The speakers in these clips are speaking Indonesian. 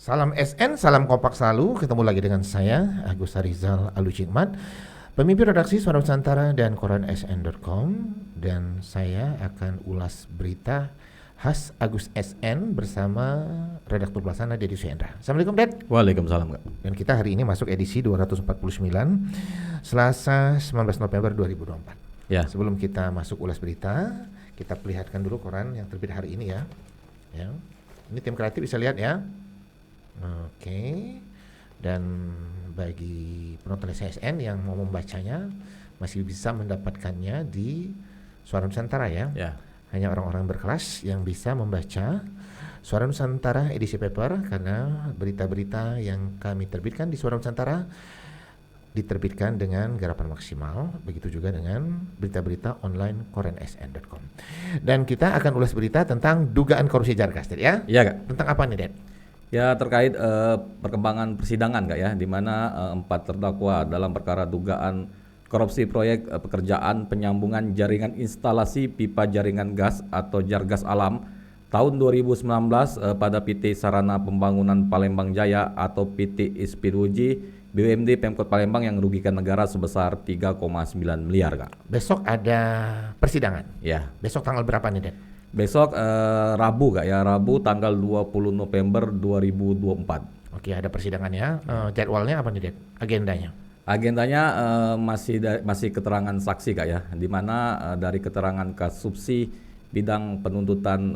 Salam SN, salam kompak selalu. Ketemu lagi dengan saya, Agus Harizal Alucikmat, pemimpin redaksi Suara Nusantara dan koran sn.com. Dan saya akan ulas berita khas Agus SN bersama redaktur pelaksana Dedi Suendra. Assalamualaikum, Ded. Waalaikumsalam, Kak. Dan kita hari ini masuk edisi 249, Selasa 19 November 2024. Ya. Sebelum kita masuk ulas berita, kita perlihatkan dulu koran yang terbit hari ini ya. Ini tim kreatif bisa lihat ya. Oke. Dan bagi penonton SSN yang mau membacanya masih bisa mendapatkannya di Suara Nusantara ya. Hanya orang-orang berkelas yang bisa membaca Suara Nusantara edisi paper, karena berita-berita yang kami terbitkan di Suara Nusantara diterbitkan dengan garapan maksimal. Begitu juga dengan berita-berita online koran sn.com. Dan kita akan ulas berita tentang dugaan korupsi Jargas, Ded, ya? Iya, Kak. Tentang apa nih, Ded? Ya, terkait perkembangan persidangan, Kak, ya, di mana 4 terdakwa dalam perkara dugaan korupsi proyek pekerjaan penyambungan jaringan instalasi pipa jaringan gas atau Jargas Alam tahun 2019 pada PT Sarana Pembangunan Palembang Jaya atau PT Ispiduji BUMD Pemkot Palembang yang merugikan negara sebesar 3,9 miliar, Kak. Besok ada persidangan. Ya. Besok tanggal berapa nih, Ded? Besok Rabu, Kak, ya, Rabu tanggal 20 November 2024. Oke, ada persidangan ya. Jadwalnya apa nih, Ded? Agendanya? Agendanya masih keterangan saksi, Kak, ya, di mana dari keterangan Kasubsi bidang penuntutan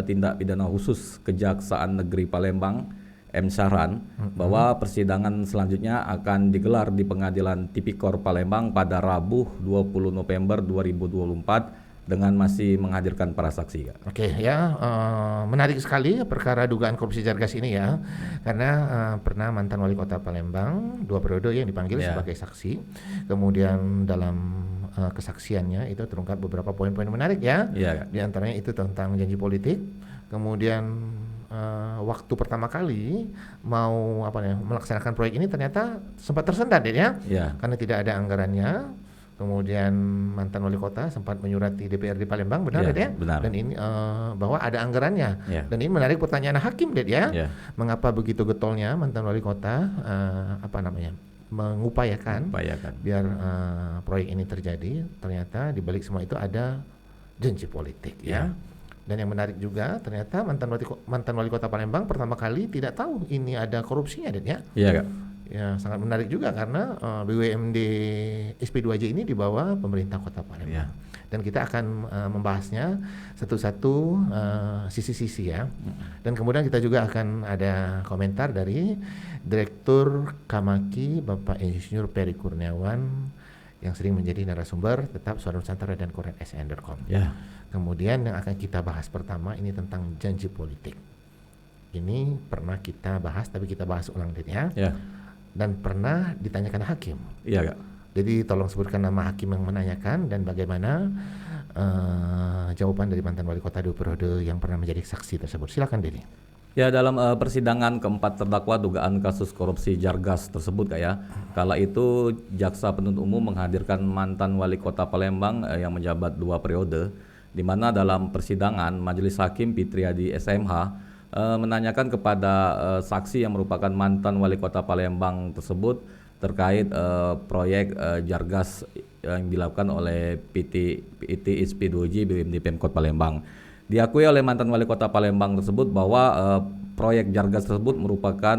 tindak pidana khusus Kejaksaan Negeri Palembang M. Syahran bahwa persidangan selanjutnya akan digelar di Pengadilan Tipikor Palembang pada Rabu 20 November 2024 dengan masih menghadirkan para saksi, Kak. Oke ya, menarik sekali perkara dugaan korupsi Jargas ini ya, karena pernah mantan wali kota Palembang 2 periode yang dipanggil sebagai saksi. Kemudian dalam kesaksiannya itu terungkap beberapa poin-poin menarik ya. Di antaranya itu tentang janji politik. Kemudian waktu pertama kali mau melaksanakan proyek ini ternyata sempat tersendat ya, karena tidak ada anggarannya. Kemudian mantan wali kota sempat menyurati DPRD Palembang, benar, Ded, ya? Benar. Dan ini bahwa ada anggarannya. Dan ini menarik pertanyaan hakim, Ded, ya. Mengapa begitu getolnya mantan wali kota mengupayakan biar proyek ini terjadi? Ternyata di balik semua itu ada janji politik ya. Dan yang menarik juga ternyata mantan wali kota Palembang pertama kali tidak tahu ini ada korupsinya, Ded, ya. Iya, Kak. Ya, sangat menarik juga karena BUMD SP2J ini di bawah pemerintah Kota Palembang. Dan kita akan membahasnya satu-satu sisi-sisi ya. Dan kemudian kita juga akan ada komentar dari Direktur Kamaki Bapak Insinyur Peri Kurniawan yang sering menjadi narasumber tetap Suara Nusantara dan koran sn.com. Kemudian yang akan kita bahas pertama ini tentang janji politik. Ini pernah kita bahas tapi kita bahas ulang, Dit, ya. Dan pernah ditanyakan hakim. Iya, Kak. Jadi tolong sebutkan nama hakim yang menanyakan dan bagaimana jawaban dari mantan wali kota 2 periode yang pernah menjadi saksi tersebut. Silakan, Dedi. Ya, dalam persidangan keempat terdakwa dugaan kasus korupsi Jargas tersebut, Kak, ya. Kala itu jaksa penuntut umum menghadirkan mantan wali kota Palembang yang menjabat 2 periode, di mana dalam persidangan majelis hakim Fitriadi SMH menanyakan kepada saksi yang merupakan mantan wali kota Palembang tersebut terkait proyek Jargas yang dilakukan oleh PT Ispiduji BUMD Pemkot Palembang. Diakui oleh mantan wali kota Palembang tersebut bahwa proyek Jargas tersebut merupakan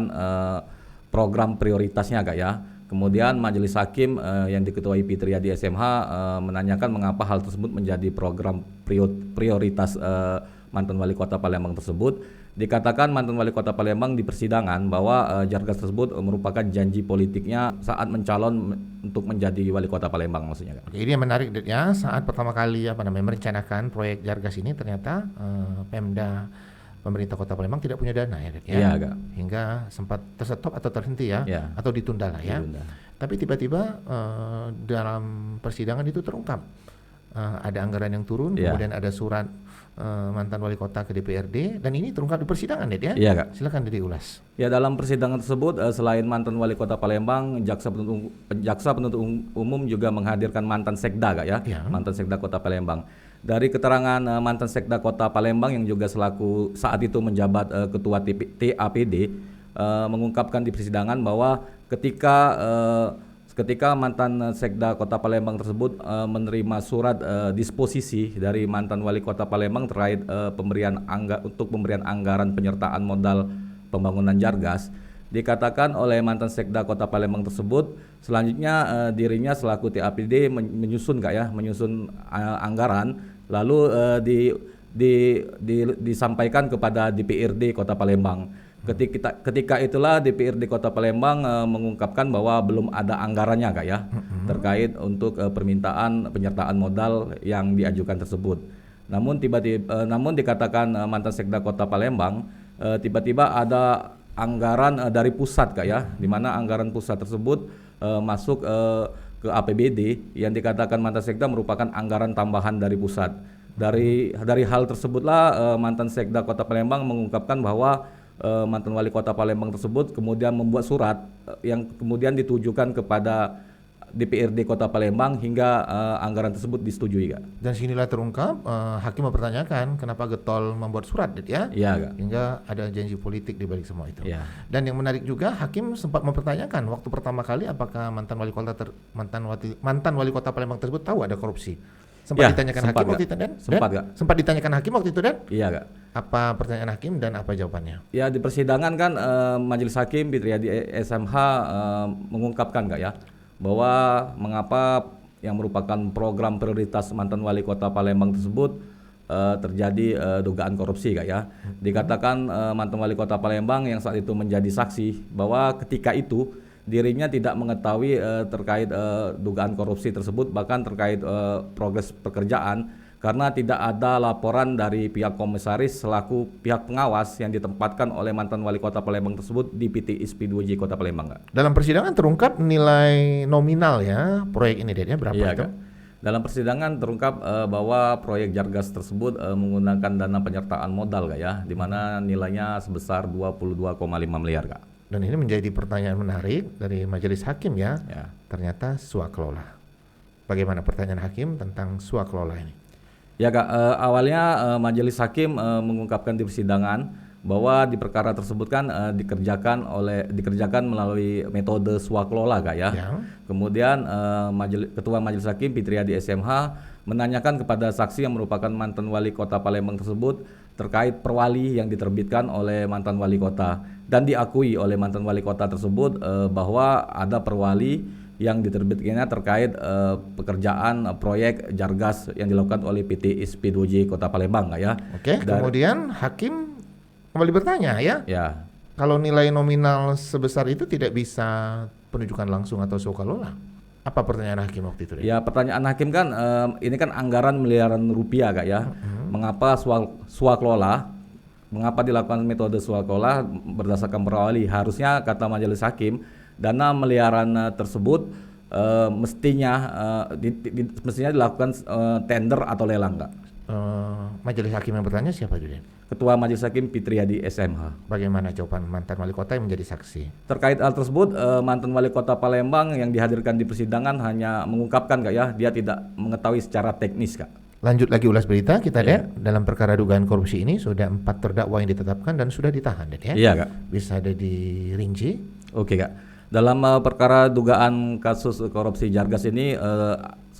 program prioritasnya, Kak, ya. Kemudian majelis hakim yang diketuai Fitriadi SMH menanyakan mengapa hal tersebut menjadi program prioritas mantan wali kota Palembang tersebut. Dikatakan mantan wali kota Palembang di persidangan bahwa Jargas tersebut merupakan janji politiknya saat mencalon untuk menjadi wali kota Palembang, maksudnya, Kak. Ini yang menarik, ya, saat pertama kali merencanakan proyek Jargas ini ternyata Pemda pemerintah Kota Palembang tidak punya dana ya, Ded, ya. Iya, Kak. Hingga sempat terstop atau terhenti ya, atau ditunda lah ya. Tapi tiba-tiba dalam persidangan itu terungkap ada anggaran yang turun, kemudian ada surat mantan wali kota ke DPRD, dan ini terungkap di persidangan, Ded, ya. Iya, Kak. Silakan diulas. Ya, dalam persidangan tersebut selain mantan wali kota Palembang, jaksa penuntut umum juga menghadirkan mantan sekda, Kak, ya. Mantan sekda Kota Palembang. dari keterangan mantan Sekda Kota Palembang yang juga selaku saat itu menjabat Ketua TAPD mengungkapkan di persidangan bahwa ketika mantan Sekda Kota Palembang tersebut menerima surat disposisi dari mantan Wali Kota Palembang terkait pemberian anggaran penyertaan modal pembangunan Jargas, dikatakan oleh mantan Sekda Kota Palembang tersebut selanjutnya dirinya selaku TAPD menyusun anggaran lalu disampaikan kepada DPRD Kota Palembang. Ketika itulah DPRD Kota Palembang mengungkapkan bahwa belum ada anggarannya Kak ya, terkait untuk permintaan penyertaan modal yang diajukan tersebut. Namun dikatakan mantan Sekda Kota Palembang tiba-tiba ada anggaran dari pusat Kak ya, di mana anggaran pusat tersebut masuk ke APBD yang dikatakan mantan Sekda merupakan anggaran tambahan dari pusat. Dari hal tersebutlah mantan Sekda Kota Palembang mengungkapkan bahwa mantan Wali Kota Palembang tersebut kemudian membuat surat yang kemudian ditujukan kepada DPRD Kota Palembang hingga anggaran tersebut disetujui Kak. Dan sinilah terungkap hakim mempertanyakan kenapa Getol membuat surat ya. Iya Kak. Hingga ada janji politik di balik semua itu. Iya. Dan yang menarik juga hakim sempat mempertanyakan waktu pertama kali apakah mantan Wali Kota Palembang tersebut tahu ada korupsi. Sempat ditanyakan hakim waktu itu dan sempat ditanyakan hakim waktu itu dan iya Kak. Apa pertanyaan hakim dan apa jawabannya? Ya di persidangan kan Majelis Hakim Fitriadi SMH mengungkapkan Kak ya, bahwa mengapa yang merupakan program prioritas mantan Wali Kota Palembang tersebut terjadi dugaan korupsi Kak ya. Dikatakan mantan Wali Kota Palembang yang saat itu menjadi saksi bahwa ketika itu dirinya tidak mengetahui terkait dugaan korupsi tersebut, bahkan terkait progres pekerjaan, karena tidak ada laporan dari pihak komisaris selaku pihak pengawas yang ditempatkan oleh mantan Wali Kota Palembang tersebut di PT ISP2J Kota Palembang Kak. Dalam persidangan terungkap nilai nominal ya proyek ini Ded, berapa iya, itu? Kak. Dalam persidangan terungkap bahwa proyek Jargas tersebut menggunakan dana penyertaan modal Kak ya, di mana nilainya sebesar 22,5 miliar Kak. Dan ini menjadi pertanyaan menarik dari majelis hakim ya. Ternyata swakelola. Bagaimana pertanyaan hakim tentang swakelola ini? Ya Kak, awalnya majelis hakim mengungkapkan di persidangan bahwa di perkara tersebut kan dikerjakan melalui metode swakelola Kak ya. Kemudian Ketua Majelis Hakim Fitriadi SMH menanyakan kepada saksi yang merupakan mantan Wali Kota Palembang tersebut terkait perwali yang diterbitkan oleh mantan Wali Kota, dan diakui oleh mantan Wali Kota tersebut bahwa ada perwali yang diterbitkannya terkait pekerjaan proyek Jargas yang dilakukan oleh PT ISP2J Kota Palembang ya. Oke, kemudian hakim kembali bertanya ya. Kalau nilai nominal sebesar itu tidak bisa penunjukan langsung atau swakelola. Apa pertanyaan hakim waktu itu? Ya, pertanyaan hakim kan ini kan anggaran miliaran rupiah Kak ya. Mengapa swakelola? Mengapa dilakukan metode swakelola berdasarkan perwali? Harusnya kata majelis hakim, dana miliaran tersebut mestinya dilakukan tender atau lelang Kak. Majelis hakim yang bertanya siapa itu? Ketua Majelis Hakim Fitriadi SMH. Bagaimana jawaban mantan Wali Kota yang menjadi saksi? Terkait hal tersebut, mantan Wali Kota Palembang yang dihadirkan di persidangan hanya mengungkapkan Kak ya, dia tidak mengetahui secara teknis Kak. Lanjut lagi ulas berita kita dalam perkara dugaan korupsi ini sudah 4 terdakwa yang ditetapkan dan sudah ditahan ya. Iya Kak. Bisa ada dirinci? Oke Kak. Dalam perkara dugaan kasus korupsi Jargas ini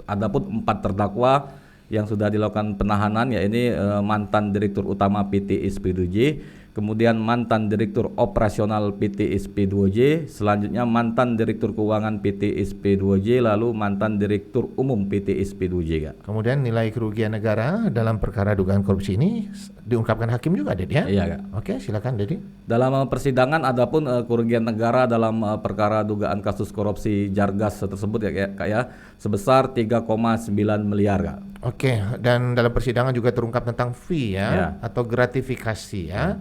ada pun 4 terdakwa yang sudah dilakukan penahanan, yaitu mantan Direktur Utama PT ISP2J, kemudian mantan Direktur Operasional PT ISP2J, selanjutnya mantan Direktur Keuangan PT ISP2J, lalu mantan Direktur Umum PT ISP2J. Kemudian nilai kerugian negara dalam perkara dugaan korupsi ini diungkapkan hakim juga, Ded ya? Iya Kak. Oke, silakan Dedi. Dalam persidangan adapun kerugian negara dalam perkara dugaan kasus korupsi Jargas tersebut ya Kak ya, sebesar 3,9 miliar Kak. Oke, dan dalam persidangan juga terungkap tentang fee atau gratifikasi ya.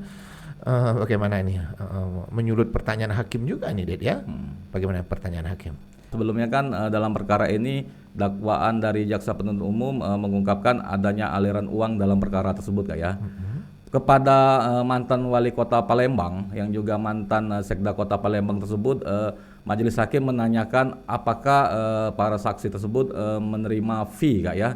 Bagaimana ini menyulut pertanyaan hakim juga nih Ded ya? Bagaimana pertanyaan hakim? Sebelumnya kan dalam perkara ini dakwaan dari jaksa penuntut umum mengungkapkan adanya aliran uang dalam perkara tersebut Kak ya. Kepada mantan Wali Kota Palembang yang juga mantan Sekda Kota Palembang tersebut majelis hakim menanyakan apakah para saksi tersebut menerima fee Kak ya,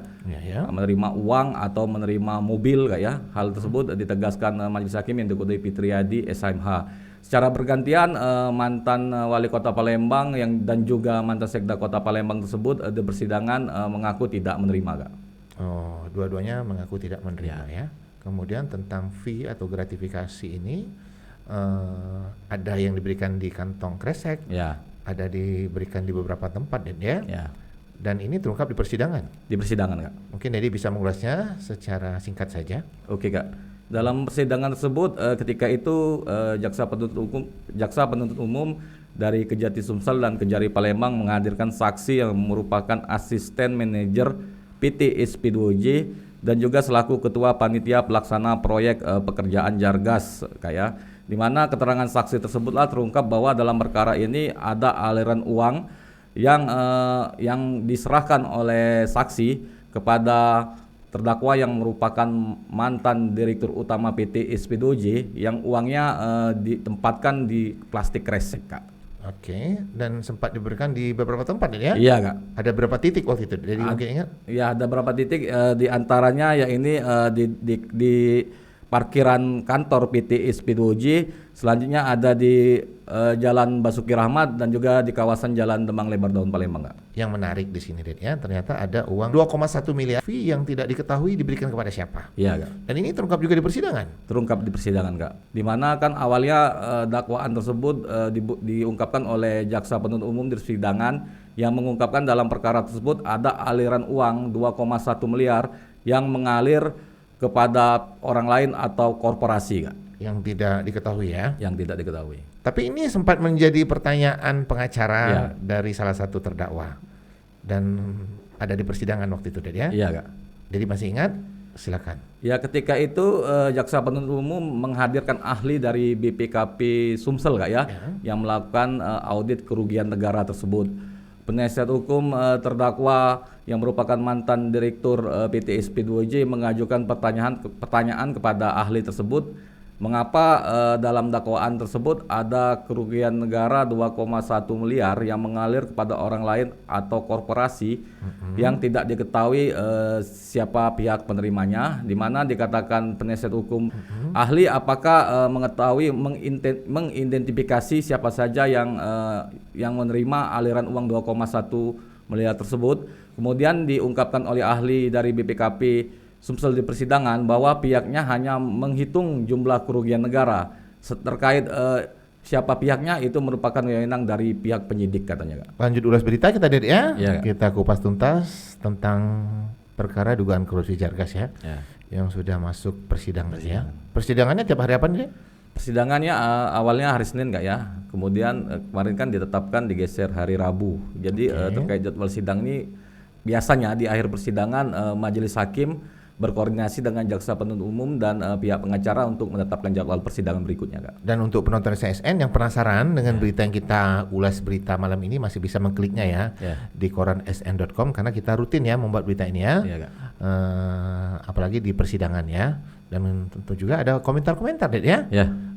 menerima uang atau menerima mobil Kak ya. Hal tersebut ditegaskan majelis hakim yang diketuai Fitriadi SMH. Secara bergantian mantan wali kota Palembang dan juga mantan sekda kota Palembang tersebut di persidangan mengaku tidak menerima Kak. Oh, dua-duanya mengaku tidak menerima ya. Kemudian tentang fee atau gratifikasi ini ada yang diberikan di kantong kresek, ada diberikan di beberapa tempat ya. Dan ini terungkap di persidangan. Di persidangan Kak. Mungkin Dedi bisa mengulasnya secara singkat saja. Oke Kak. Dalam persidangan tersebut ketika itu jaksa penuntut umum dari Kejati Sumsel dan Kejari Palembang menghadirkan saksi yang merupakan asisten manajer PT SP2J dan juga selaku ketua panitia pelaksana proyek pekerjaan Jargas kayak, di mana keterangan saksi tersebutlah terungkap bahwa dalam perkara ini ada aliran uang yang diserahkan oleh saksi kepada terdakwa yang merupakan mantan direktur utama PT SP2J yang uangnya ditempatkan di plastik kresek Kak. Oke, dan sempat diberikan di beberapa tempat ya? Iya Kak. Ada berapa titik waktu itu? Jadi mungkin ingat? Ya ada berapa titik, di antaranya ya ini di parkiran kantor PT SP2J, selanjutnya ada di Jalan Basuki Rahmat dan juga di kawasan Jalan Demang Lebar Daun Palembang Kak. Yang menarik di sini ya, ternyata ada uang 2,1 miliar fee yang tidak diketahui diberikan kepada siapa. Iya Kak. Dan ini terungkap juga di persidangan. Terungkap di persidangan Kak. Di mana kan awalnya dakwaan tersebut diungkapkan oleh jaksa penuntut umum di persidangan yang mengungkapkan dalam perkara tersebut ada aliran uang 2,1 miliar yang mengalir kepada orang lain atau korporasi Kak. Yang tidak diketahui ya? Yang tidak diketahui. Tapi ini sempat menjadi pertanyaan pengacara dari salah satu terdakwa dan ada di persidangan waktu itu ya? Iya Kak. Jadi masih ingat? Silakan. Ya ketika itu jaksa penuntut umum menghadirkan ahli dari BPKP Sumsel Kak ya, yang melakukan audit kerugian negara tersebut. Penasihat hukum terdakwa yang merupakan mantan direktur PT SP2J mengajukan pertanyaan kepada ahli tersebut, mengapa dalam dakwaan tersebut ada kerugian negara 2,1 miliar yang mengalir kepada orang lain atau korporasi yang tidak diketahui siapa pihak penerimanya, di mana dikatakan penasihat hukum ahli apakah mengetahui mengidentifikasi siapa saja yang menerima aliran uang 2,1 miliar tersebut. Kemudian diungkapkan oleh ahli dari BPKP Sumsel di persidangan bahwa pihaknya hanya menghitung jumlah kerugian negara. Terkait siapa pihaknya itu merupakan wewenang dari pihak penyidik katanya Kak. Lanjut ulas berita kita lihat ya. Kita kupas tuntas tentang perkara dugaan korupsi Jargas ya. Yang sudah masuk persidangan ya. Persidangannya tiap hari apa nih? Persidangannya awalnya hari Senin Kak ya. Kemudian kemarin kan ditetapkan digeser hari Rabu. Jadi terkait jadwal sidang ini biasanya di akhir persidangan majelis hakim berkoordinasi dengan jaksa penuntut umum dan pihak pengacara untuk menetapkan jadwal persidangan berikutnya Kak. Dan untuk penonton SSN yang penasaran dengan berita yang kita ulas berita malam ini masih bisa mengkliknya ya di koran sn.com karena kita rutin ya membuat berita ini ya. Apalagi di persidangan ya. Dan tentu juga ada komentar-komentar ya.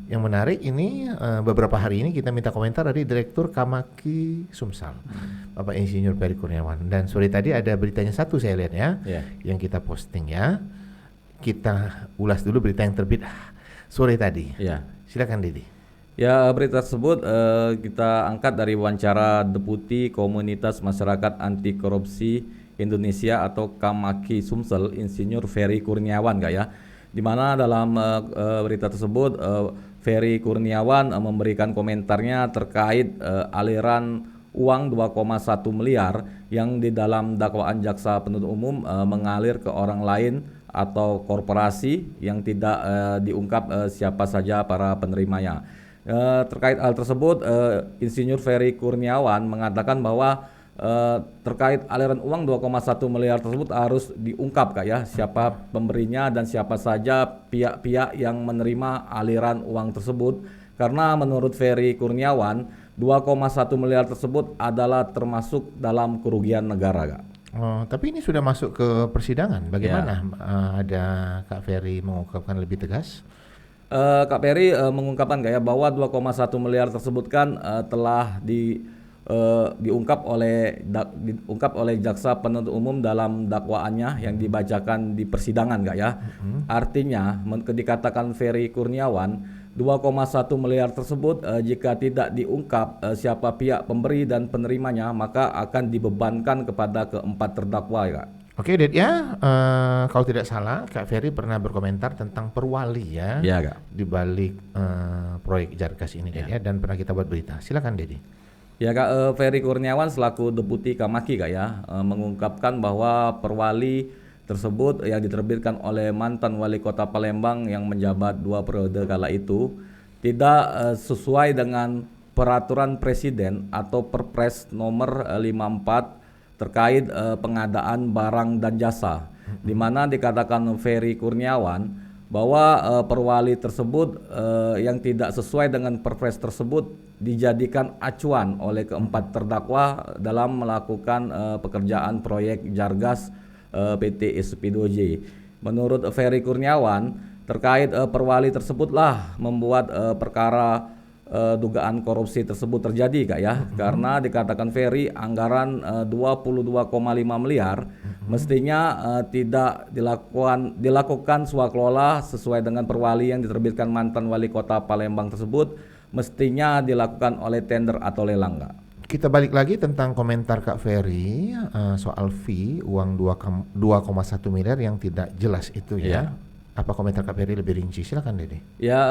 Yang menarik ini beberapa hari ini kita minta komentar dari Direktur Kamaki Sumsel, Bapak Insinyur Ferry Kurniawan. Dan sore tadi ada beritanya satu saya lihat ya, yang kita posting ya. Kita ulas dulu berita yang terbit sore tadi. Silakan Didi. Ya berita tersebut kita angkat dari wawancara Deputi Komunitas Masyarakat Anti Korupsi Indonesia atau Kamaki Sumsel, Insinyur Ferry Kurniawan Kak ya. Di mana dalam berita tersebut Ferry Kurniawan memberikan komentarnya terkait aliran uang 2,1 miliar yang di dalam dakwaan jaksa penuntut umum mengalir ke orang lain atau korporasi yang tidak diungkap siapa saja para penerimanya. Terkait hal tersebut, Insinyur Ferry Kurniawan mengatakan bahwa terkait aliran uang 2,1 miliar tersebut harus diungkap Kak ya, siapa pemberinya dan siapa saja pihak-pihak yang menerima aliran uang tersebut, karena menurut Ferry Kurniawan 2,1 miliar tersebut adalah termasuk dalam kerugian negara Kak. Oh, tapi ini sudah masuk ke persidangan, bagaimana ada Kak Ferry mengungkapkan lebih tegas? Kak Ferry mengungkapkan Kak ya bahwa 2,1 miliar tersebut kan telah diungkap oleh jaksa penuntut umum dalam dakwaannya yang dibacakan di persidangan nggak ya? Artinya dikatakan Ferry Kurniawan 2,1 miliar tersebut jika tidak diungkap siapa pihak pemberi dan penerimanya maka akan dibebankan kepada keempat terdakwa ya. Oke, Ded ya, kalau tidak salah Kak Ferry pernah berkomentar tentang perwali ya, Iya, Kak. di balik proyek Jargas ini Ded ya, dan pernah kita buat berita. Silakan Dedi. Ya Kak, Ferry Kurniawan selaku Deputi Kamaki Kak ya, mengungkapkan bahwa perwali tersebut yang diterbitkan oleh mantan wali kota Palembang yang menjabat 2 periode kala itu tidak sesuai dengan peraturan presiden atau Perpres nomor 54 terkait pengadaan barang dan jasa, di mana dikatakan Ferry Kurniawan bahwa perwali tersebut yang tidak sesuai dengan Perpres tersebut dijadikan acuan oleh keempat terdakwa dalam melakukan pekerjaan proyek Jargas PT SP2J. Menurut Ferry Kurniawan, terkait perwali tersebutlah membuat perkara dugaan korupsi tersebut terjadi Kak ya, karena dikatakan Ferry anggaran 22,5 miliar mestinya tidak dilakukan swaklola sesuai dengan perwali yang diterbitkan mantan wali kota Palembang tersebut, mestinya dilakukan oleh tender atau lelang Kak. Kita balik lagi tentang komentar Kak Ferry soal fee uang 2,1 miliar yang tidak jelas itu ya. Iya. Apa komentar Kak Ferry lebih rinci? Silakan Dede. Ya,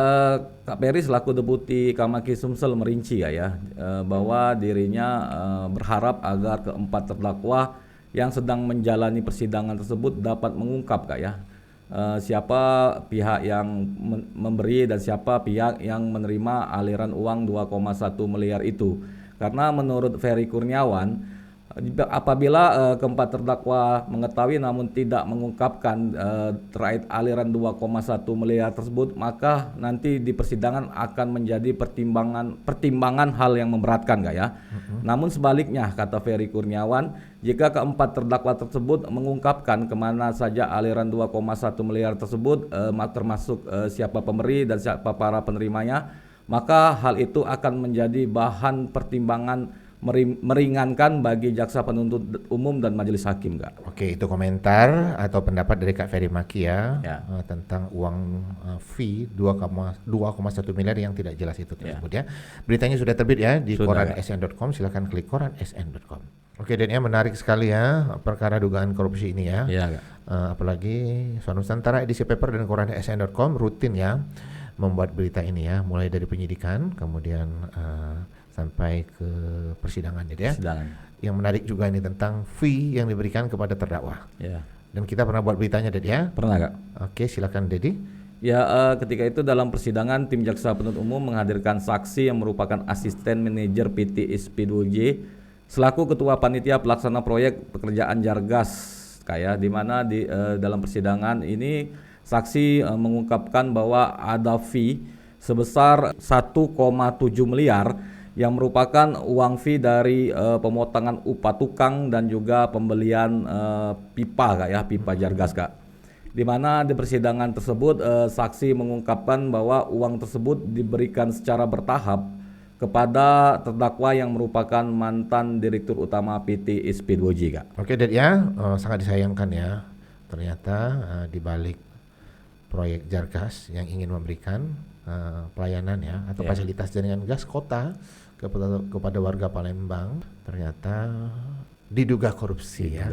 Kak Ferry selaku Deputi Kamaki Sumsel merinci ya, bahwa dirinya berharap agar keempat terdakwa yang sedang menjalani persidangan tersebut dapat mengungkap Kak ya, siapa pihak yang memberi dan siapa pihak yang menerima aliran uang 2,1 miliar itu. Karena menurut Ferry Kurniawan, apabila keempat terdakwa mengetahui namun tidak mengungkapkan terkait aliran 2,1 miliar tersebut, maka nanti di persidangan akan menjadi pertimbangan hal yang memberatkan Kak ya. Namun sebaliknya, kata Ferry Kurniawan, jika keempat terdakwa tersebut mengungkapkan kemana saja aliran 2,1 miliar tersebut, termasuk siapa pemberi dan siapa para penerimanya, maka hal itu akan menjadi bahan pertimbangan meringankan bagi jaksa penuntut umum dan majelis hakim Kak. Oke, itu komentar atau pendapat dari Kak Ferry Maki ya, tentang uang fee 2,1 miliar yang tidak jelas itu tersebut ya. Beritanya sudah terbit ya di koransn.com, silakan klik koransn.com. Oke, dan ya menarik sekali ya perkara dugaan korupsi ini ya. Iya Kak. Apalagi Suara Nusantara edisi paper dan koransn.com rutin ya membuat berita ini ya, mulai dari penyidikan kemudian sampai ke persidangan gitu ya. Persidangan. Yang menarik juga ini tentang fee yang diberikan kepada terdakwa. Ya. Dan kita pernah buat beritanya Dedi ya. Pernah Kak. Oke, silakan Dedi. Ya, ketika itu dalam persidangan tim jaksa penuntut umum menghadirkan saksi yang merupakan asisten manajer PT SP2J selaku ketua panitia pelaksana proyek pekerjaan Jargas kayak di mana di dalam persidangan ini saksi mengungkapkan bahwa ada fee sebesar 1,7 miliar yang merupakan uang fee dari pemotongan upah tukang dan juga pembelian pipa Kak ya, pipa Jargas Kak. Di mana di persidangan tersebut saksi mengungkapkan bahwa uang tersebut diberikan secara bertahap kepada terdakwa yang merupakan mantan direktur utama PT SP2J Kak. Oke, Ded ya, sangat disayangkan ya. Ternyata di balik proyek Jargas yang ingin memberikan pelayanan ya atau fasilitas jaringan gas kota kepada warga Palembang, ternyata diduga korupsi ya,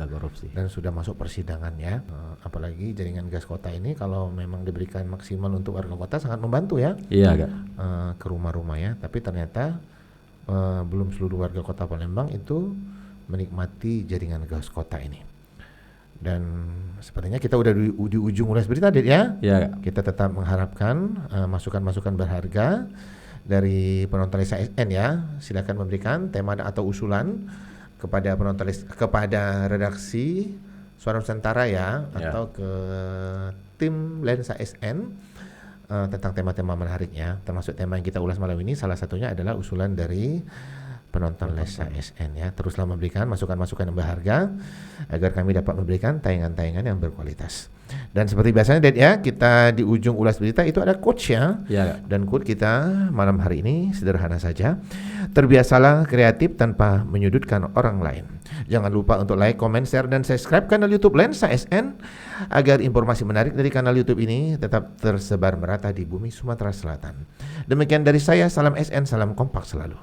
dan sudah masuk persidangan ya. Apalagi jaringan gas kota ini kalau memang diberikan maksimal untuk warga kota sangat membantu ya. Iya Kak. Ke rumah-rumah ya, tapi ternyata belum seluruh warga kota Palembang itu menikmati jaringan gas kota ini. Dan sepertinya kita udah di ujung ulas berita Ded ya. Iya. Kita tetap mengharapkan masukan-masukan berharga dari penonton Lesa SN ya. Silakan memberikan tema atau usulan kepada penonton kepada redaksi Suara Nusantara ya, atau ke tim Lensa SN tentang tema-tema menariknya, termasuk tema yang kita ulas malam ini. Salah satunya adalah usulan dari penonton Lesa SN ya. Teruslah memberikan masukan-masukan yang berharga agar kami dapat memberikan tayangan-tayangan yang berkualitas. Dan seperti biasanya Dad ya, kita di ujung ulas berita itu ada quotes ya. Ya. Dan quote kita malam hari ini sederhana saja. Terbiasalah kreatif tanpa menyudutkan orang lain. Jangan lupa untuk like, comment, share, dan subscribe kanal YouTube Lensa SN agar informasi menarik dari kanal YouTube ini tetap tersebar merata di bumi Sumatera Selatan. Demikian dari saya, salam SN, salam kompak selalu.